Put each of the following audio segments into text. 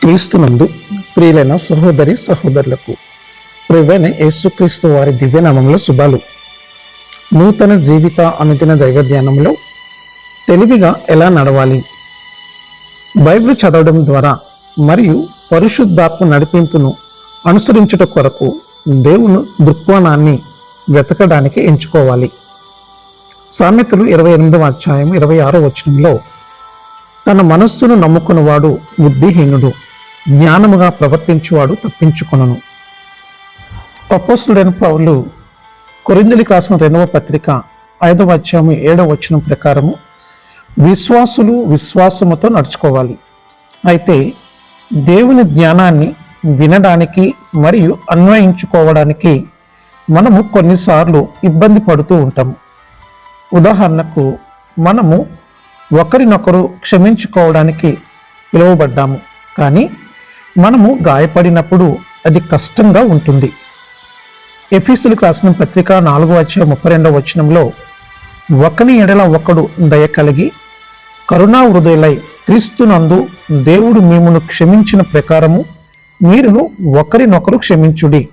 క్రీస్తునందు ప్రియులైన సహోదరి సహోదరులకు ప్రియమైన యేసుక్రీస్తు వారి దివ్యనామంలో శుభాలు. నూతన జీవిత అనుదిన దైవ ధ్యానంలో తెలివిగా ఎలా నడవాలి, బైబిల్ చదవడం ద్వారా మరియు పరిశుద్ధాత్మ నడిపింపును అనుసరించుట కొరకు దేవుని దృక్కోణాన్ని వెతకడానికి ఎంచుకోవాలి. సామెతలు 28వ అధ్యాయం 26వ వచనంలో, తన మనస్సును నమ్ముకున్నవాడు బుద్ధిహీనుడు, జ్ఞానముగా ప్రవర్తించువాడు తప్పించుకొనను. అపోస్తలుడైన పౌలు కొరింథీయులకు రాసిన 2వ పత్రిక 5వ అధ్యాయం 7వ వచనం ప్రకారము విశ్వాసులు విశ్వాసముతో నడుచుకోవాలి. అయితే దేవుని జ్ఞానాన్ని వినడానికి మరియు అన్వయించుకోవడానికి మనము కొన్నిసార్లు ఇబ్బంది పడుతూ ఉంటాము. ఉదాహరణకు, మనము ఒకరినొకరు క్షమించుకోవడానికి పిలువబడ్డాము, కానీ మనము గాయపడినప్పుడు అది కష్టంగా ఉంటుంది. ఎఫెసీయులకు రాసిన పత్రిక 4వ అధ్యాయం 32వ వచనంలో, ఒకని ఎడల ఒకడు దయ కలిగి కరుణా హృదయులై క్రీస్తునందు దేవుడు మిమ్మును క్షమించిన ప్రకారము మీరును ఒకరినొకరు క్షమించుడి.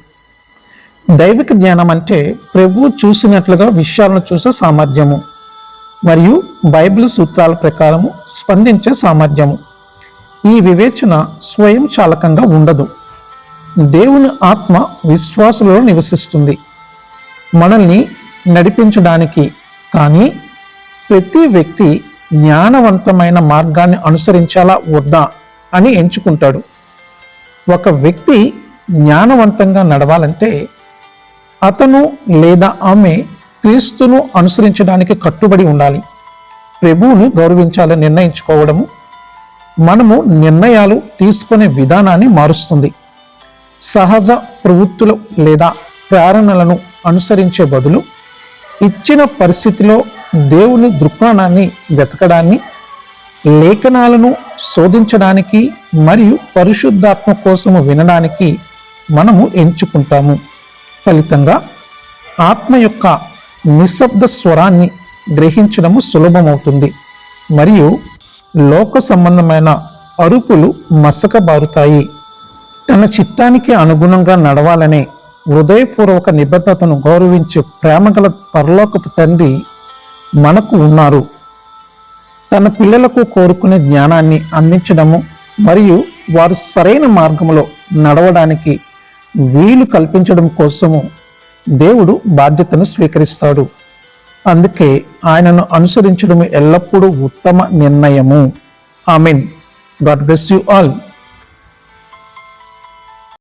దైవిక జ్ఞానం అంటే ప్రభువు చూసినట్లుగా విషయాలను చూసే సామర్థ్యము మరియు బైబిల్ సూత్రాల ప్రకారము స్పందించే సామర్థ్యము. ఈ వివేచన స్వయం చాలకంగా ఉండదు. దేవుని ఆత్మ విశ్వాసులలో నివసిస్తుంది మనల్ని నడిపించడానికి. కానీ ప్రతి వ్యక్తి జ్ఞానవంతమైన మార్గాన్ని అనుసరించాలా వద్దా అని ఎంచుకుంటాడు. ఒక వ్యక్తి జ్ఞానవంతంగా నడవాలంటే అతను లేదా ఆమె క్రీస్తును అనుసరించడానికి కట్టుబడి ఉండాలి. ప్రభువుని గౌరవించాలని నిర్ణయించుకోవడము మనము నిర్ణయాలు తీసుకునే విధానాన్ని మారుస్తుంది. సహజ ప్రవృత్తులు లేదా ప్రేరణలను అనుసరించే బదులు ఇచ్చిన పరిస్థితిలో దేవుని దృక్కోణాన్ని వెతకడాన్ని, లేఖనాలను శోధించడానికి మరియు పరిశుద్ధాత్మ కోసము వినడానికి మనము ఎంచుకుంటాము. ఫలితంగా ఆత్మ యొక్క నిశ్శబ్ద స్వరాన్ని గ్రహించడము సులభమవుతుంది మరియు లోక సంబంధమైన అరుపులు మసకబారుతాయి. తన చిత్తానికి అనుగుణంగా నడవాలనే హృదయపూర్వక నిబద్ధతను గౌరవించే ప్రేమగల పరలోకపు తండ్రి మనకు ఉన్నారు. తన పిల్లలకు కోరుకునే జ్ఞానాన్ని అందించడము మరియు వారు సరైన మార్గంలో నడవడానికి వీలు కల్పించడం కోసము దేవుడు బాధ్యతను స్వీకరిస్తాడు. అందుకే ఆయనను అనుసరించడం ఎల్లప్పుడూ ఉత్తమ నిర్ణయము. Amen. God bless you all.